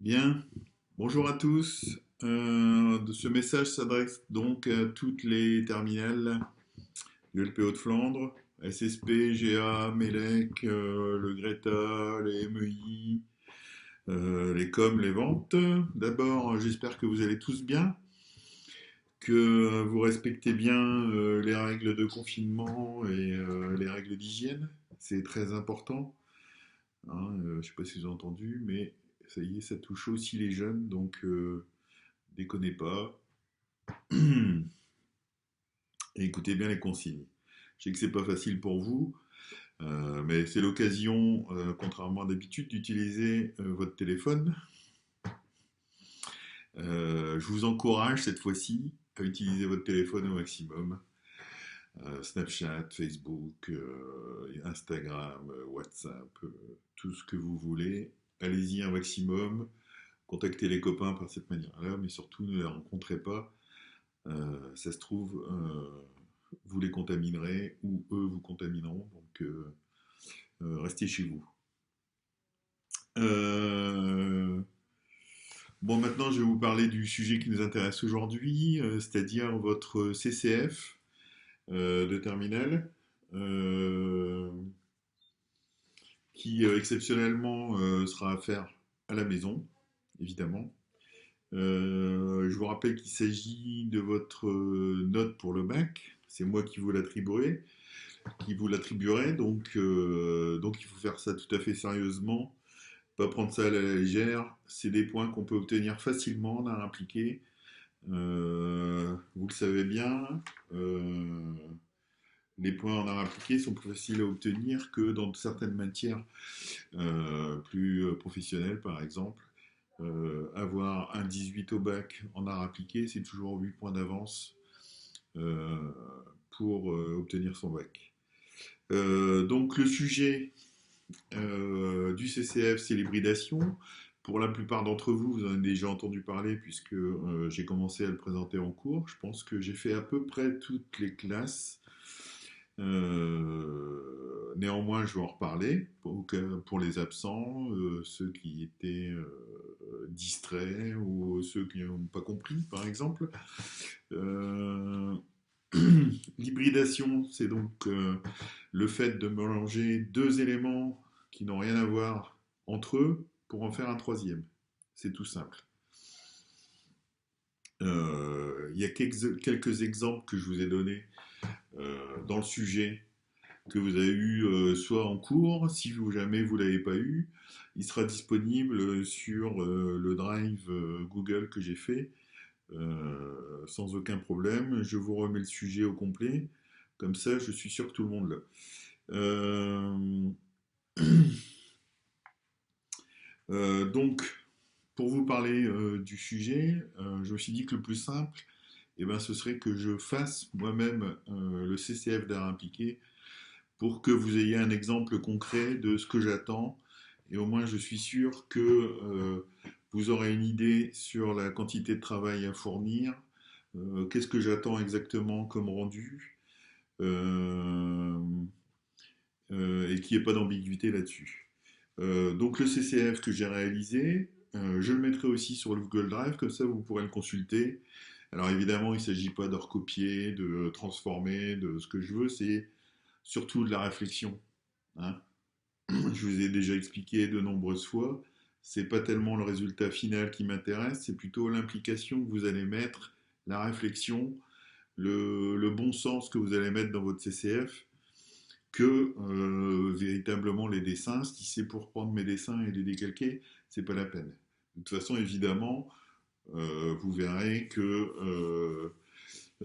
Bien, bonjour à tous. Ce message s'adresse donc à toutes les terminales du LPO de Flandre, SSP, GA, MELEC, le Greta, les MEI, les COM, les ventes. D'abord, j'espère que vous allez tous bien, que vous respectez bien les règles de confinement et les règles d'hygiène. C'est très important. Hein, je ne sais pas si vous avez entendu, mais ça y est, ça touche aussi les jeunes, donc déconnez pas. Et écoutez bien les consignes. Je sais que c'est pas facile pour vous, mais c'est l'occasion, contrairement à d'habitude, d'utiliser votre téléphone. Je vous encourage cette fois-ci à utiliser votre téléphone au maximum. Snapchat, Facebook, Instagram, WhatsApp, tout ce que vous voulez. Allez-y un maximum. Contactez les copains par cette manière-là, mais surtout ne les rencontrez pas. Ça se trouve, vous les contaminerez ou eux vous contamineront, donc restez chez vous. Euh, bon, maintenant je vais vous parler du sujet qui nous intéresse aujourd'hui, c'est-à-dire votre CCF de terminale, euh, qui exceptionnellement sera à faire à la maison, évidemment. Je vous rappelle qu'il s'agit de votre note pour le bac. C'est moi qui vous l'attribuerai. Donc il faut faire ça tout à fait sérieusement, pas prendre ça à la légère. C'est des points qu'on peut obtenir facilement en art appliqué. Vous le savez bien, euh, les points en art appliqué sont plus faciles à obtenir que dans certaines matières plus professionnelles, par exemple. Avoir un 18 au bac en art appliqué, c'est toujours 8 points d'avance euh, pour obtenir son bac. Donc le sujet du CCF, c'est l'hybridation. Pour la plupart d'entre vous, vous en avez déjà entendu parler puisque j'ai commencé à le présenter en cours. Je pense que j'ai fait à peu près toutes les classes. Néanmoins, je vais en reparler pour les absents, ceux qui étaient distraits ou ceux qui n'ont pas compris, par exemple. Euh, L'hybridation, c'est donc le fait de mélanger deux éléments qui n'ont rien à voir entre eux pour en faire un troisième. C'est tout simple. Il y a quelques exemples que je vous ai donnés dans le sujet que vous avez eu soit en cours, si vous, jamais vous ne l'avez pas eu, il sera disponible sur le drive Google que j'ai fait sans aucun problème. Je vous remets le sujet au complet, comme ça je suis sûr que tout le monde l'a. Euh, donc, pour vous parler du sujet, je me suis dit que le plus simple, eh ben, ce serait que je fasse moi-même le CCF d'art impliqué pour que vous ayez un exemple concret de ce que j'attends. Et au moins, je suis sûr que vous aurez une idée sur la quantité de travail à fournir, qu'est-ce que j'attends exactement comme rendu, euh, et qu'il n'y ait pas d'ambiguïté là-dessus. Donc le CCF que j'ai réalisé, je le mettrai aussi sur le Google Drive, comme ça vous pourrez le consulter. Alors évidemment, il ne s'agit pas de recopier, de transformer, de ce que je veux, c'est surtout de la réflexion. Hein. Je vous ai déjà expliqué de nombreuses fois, c'est pas tellement le résultat final qui m'intéresse, c'est plutôt l'implication que vous allez mettre, la réflexion, le bon sens que vous allez mettre dans votre CCF, que véritablement les dessins. Si c'est pour prendre mes dessins et les décalquer, c'est pas la peine. De toute façon, évidemment, vous verrez que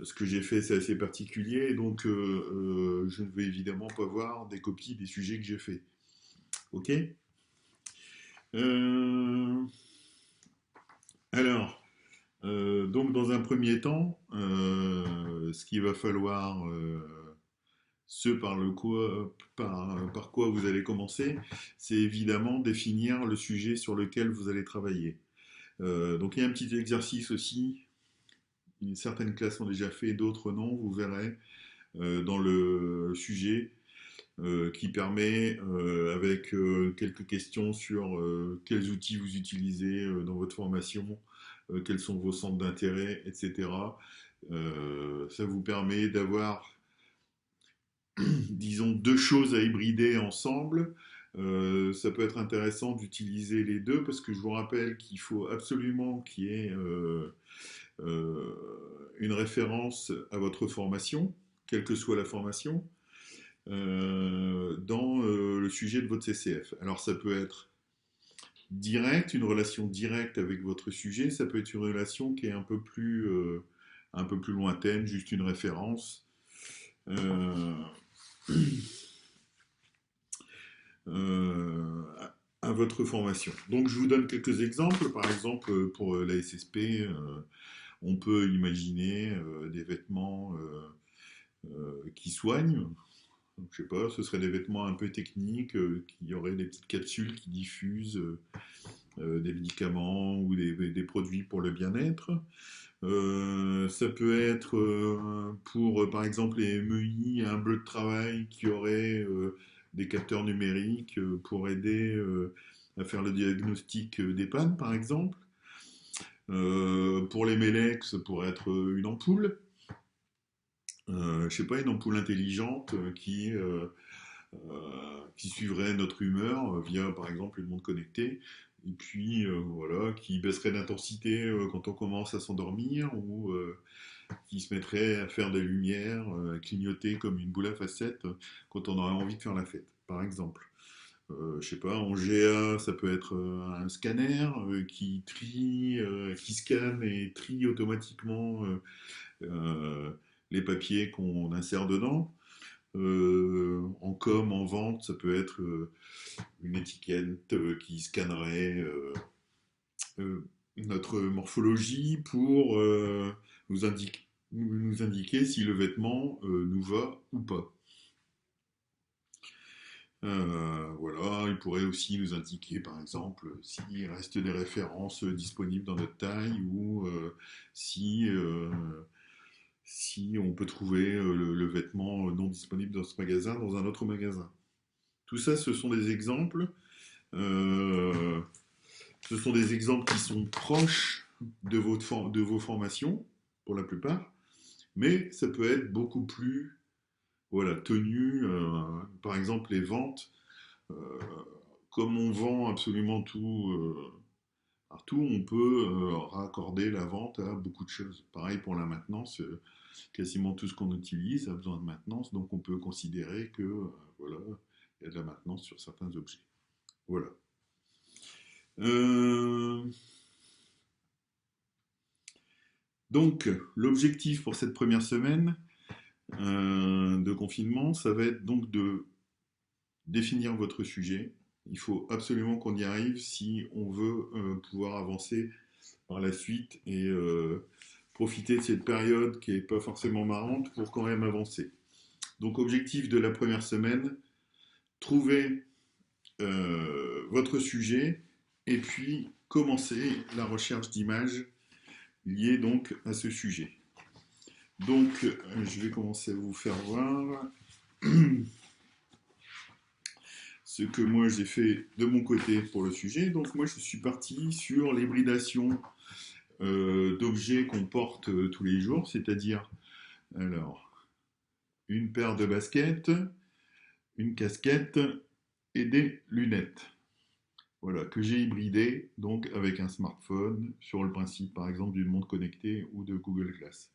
ce que j'ai fait, c'est assez particulier, donc je ne vais évidemment pas voir des copies des sujets que j'ai faits. Ok. Euh, alors, donc dans un premier temps, ce qu'il va falloir, ce par quoi vous allez commencer, c'est évidemment définir le sujet sur lequel vous allez travailler. Donc il y a un petit exercice aussi, certaines classes ont déjà fait, d'autres non, vous verrez dans le sujet. qui permet, avec quelques questions sur quels outils vous utilisez dans votre formation, quels sont vos centres d'intérêt, etc. Ça vous permet d'avoir, disons, deux choses à hybrider ensemble. Ça peut être intéressant d'utiliser les deux parce que je vous rappelle qu'il faut absolument qu'il y ait euh, une référence à votre formation, quelle que soit la formation, dans le sujet de votre CCF. Alors ça peut être direct, une relation directe avec votre sujet, ça peut être une relation qui est un peu plus lointaine, juste une référence. Euh, euh, à votre formation. Donc je vous donne quelques exemples. Par exemple, pour la SSP, on peut imaginer des vêtements qui soignent. Donc, je sais pas, ce seraient des vêtements un peu techniques, qui auraient des petites capsules qui diffusent des médicaments ou des produits pour le bien-être. Ça peut être pour, par exemple, les MEI, un bleu de travail qui aurait des capteurs numériques pour aider à faire le diagnostic des pannes, par exemple. Pour les MELEC, ça pourrait être une ampoule. Je sais pas, une ampoule intelligente qui suivrait notre humeur via, par exemple, une montre connectée, et puis voilà, qui baisserait d'intensité quand on commence à s'endormir, ou qui se mettrait à faire des lumières, à clignoter comme une boule à facettes quand on aurait envie de faire la fête, par exemple. Je sais pas, en GA, ça peut être un scanner qui trie, qui scanne et trie automatiquement euh, les papiers qu'on insère dedans. En com, en vente, ça peut être une étiquette qui scannerait notre morphologie pour nous indiquer si le vêtement nous va ou pas. Voilà, il pourrait aussi nous indiquer, par exemple, s'il reste des références disponibles dans notre taille ou si, si on peut trouver le vêtement non disponible dans ce magasin, dans un autre magasin. Tout ça, ce sont des exemples. Euh, Ce sont des exemples qui sont proches de vos formations, pour la plupart, mais ça peut être beaucoup plus voilà, tenu. Par exemple, les ventes, euh, comme on vend absolument tout partout, on peut raccorder la vente à beaucoup de choses. Pareil pour la maintenance, quasiment tout ce qu'on utilise a besoin de maintenance, donc on peut considérer que voilà, il y a de la maintenance sur certains objets. Voilà. Euh, Donc, l'objectif pour cette première semaine de confinement, ça va être donc de définir votre sujet. Il faut absolument qu'on y arrive si on veut pouvoir avancer par la suite et profiter de cette période qui n'est pas forcément marrante pour quand même avancer. Donc, objectif de la première semaine, trouver votre sujet et puis commencer la recherche d'images liées donc à ce sujet. Donc, je vais commencer à vous faire voir ce que moi j'ai fait de mon côté pour le sujet. Donc, moi je suis parti sur l'hybridation d'objets qu'on porte tous les jours, c'est-à-dire, alors, une paire de baskets, une casquette et des lunettes. Voilà, que j'ai hybridé donc avec un smartphone sur le principe par exemple d'une montre connectée ou de Google Glass.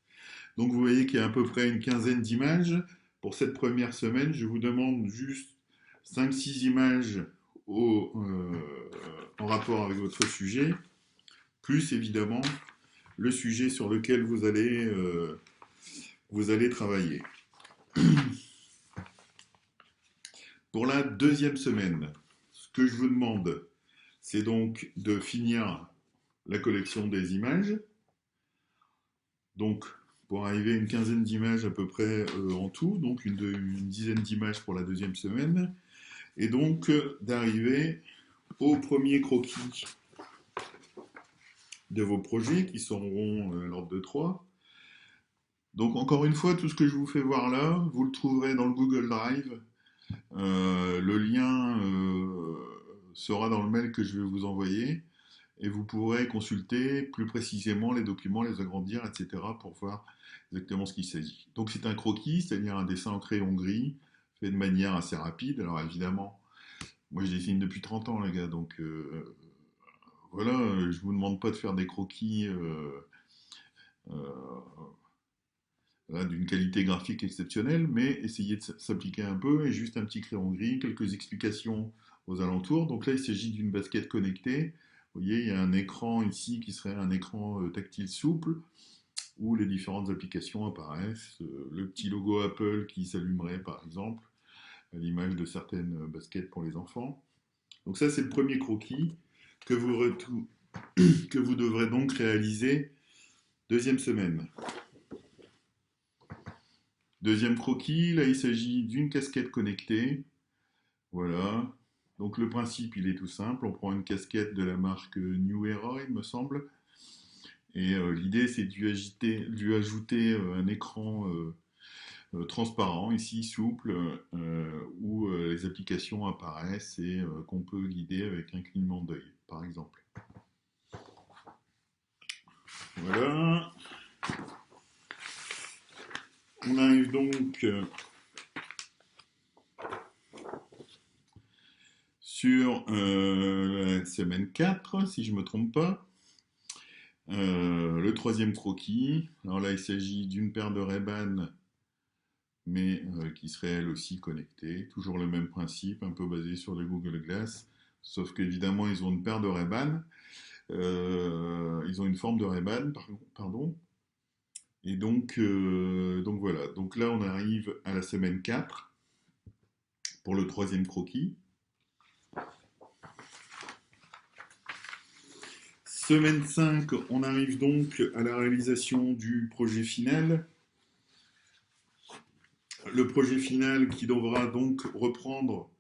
Donc vous voyez qu'il y a à peu près une quinzaine d'images. Pour cette première semaine, je vous demande juste 5-6 images en rapport avec votre sujet, plus évidemment le sujet sur lequel vous allez travailler. Pour la deuxième semaine, ce que je vous demande, c'est donc de finir la collection des images. Donc, pour arriver à une quinzaine d'images à peu près en tout, donc une dizaine d'images pour la deuxième semaine, et donc d'arriver au premier croquis de vos projets qui seront l'ordre de 3. Donc encore une fois, tout ce que je vous fais voir là, vous le trouverez dans le Google Drive Le lien sera dans le mail que je vais vous envoyer et vous pourrez consulter plus précisément les documents, les agrandir, etc. pour voir exactement ce qu'il s'agit. Donc c'est un croquis, c'est-à-dire un dessin en crayon gris, fait de manière assez rapide. Alors évidemment, moi je dessine depuis 30 ans les gars, donc voilà, je vous demande pas de faire des croquis euh, voilà, d'une qualité graphique exceptionnelle, mais essayez de s'appliquer un peu et juste un petit crayon gris, quelques explications aux alentours. Donc là, il s'agit d'une basket connectée. Vous voyez, il y a un écran ici qui serait un écran tactile souple où les différentes applications apparaissent. Le petit logo Apple qui s'allumerait par exemple, à l'image de certaines baskets pour les enfants. Donc ça, c'est le premier croquis que que vous devrez donc réaliser deuxième semaine. Deuxième croquis, là il s'agit d'une casquette connectée. Voilà. Donc le principe il est tout simple. On prend une casquette de la marque New Era, il me semble. Et l'idée c'est de lui ajouter un écran transparent, ici souple, où les applications apparaissent et qu'on peut guider avec un clignement d'œil, par exemple. Voilà. On arrive donc sur la semaine 4, si je ne me trompe pas. Le troisième croquis. Alors là, il s'agit d'une paire de Ray-Ban, mais qui serait elle aussi connectée. Toujours le même principe, un peu basé sur le Google Glass. Sauf qu'évidemment, ils ont une paire de Ray-Ban. Ils ont une forme de Ray-Ban, pardon. Et donc voilà. Donc là, on arrive à la semaine 4 pour le troisième croquis. Semaine 5, on arrive donc à la réalisation du projet final. Le projet final qui devra donc reprendre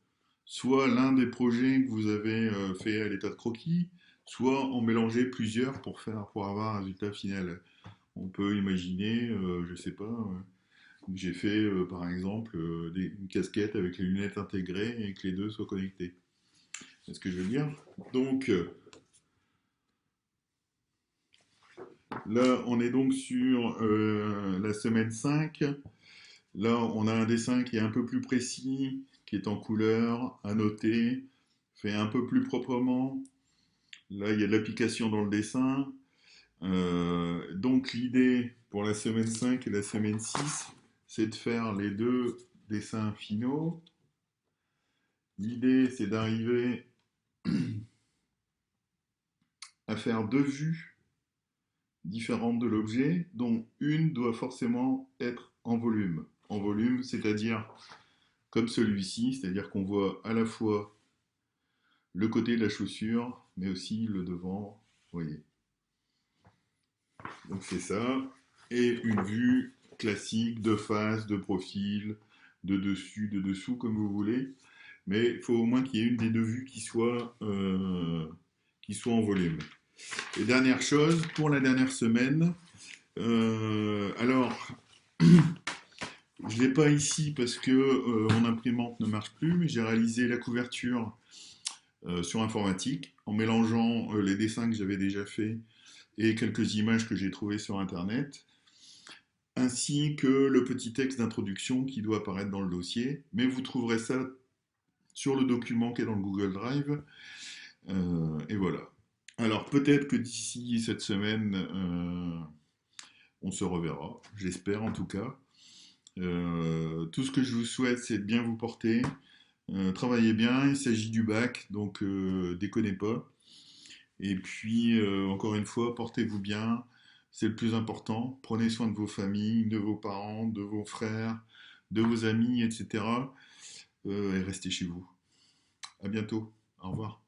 soit l'un des projets que vous avez fait à l'état de croquis, soit en mélanger plusieurs pour avoir un résultat final. On peut imaginer, je sais pas, que j'ai fait par exemple une casquette avec les lunettes intégrées et que les deux soient connectés. C'est ce que je veux dire. Donc là, on est donc sur la semaine 5. Là, on a un dessin qui est un peu plus précis, qui est en couleur, annoté, fait un peu plus proprement. Là, il y a de l'application dans le dessin. Donc, l'idée pour la semaine 5 et la semaine 6, c'est de faire les deux dessins finaux. L'idée, c'est d'arriver à faire deux vues différentes de l'objet, dont une doit forcément être en volume. En volume, c'est-à-dire comme celui-ci, c'est-à-dire qu'on voit à la fois le côté de la chaussure, mais aussi le devant, vous voyez. Donc c'est ça. Et une vue classique de face, de profil, de dessus, de dessous, comme vous voulez. Mais il faut au moins qu'il y ait une des deux vues qui soit en volume. Et dernière chose, pour la dernière semaine, alors, je ne l'ai pas ici parce que mon imprimante ne marche plus, mais j'ai réalisé la couverture sur informatique en mélangeant les dessins que j'avais déjà faits et quelques images que j'ai trouvées sur internet, ainsi que le petit texte d'introduction qui doit apparaître dans le dossier. Mais vous trouverez ça sur le document qui est dans le Google Drive. Et voilà. Alors peut-être que d'ici cette semaine, on se reverra. J'espère en tout cas. Tout ce que je vous souhaite, c'est de bien vous porter. Travaillez bien, il s'agit du bac, donc déconnez pas. Et puis, encore une fois, portez-vous bien, c'est le plus important. Prenez soin de vos familles, de vos parents, de vos frères, de vos amis, etc. Et restez chez vous. À bientôt. Au revoir.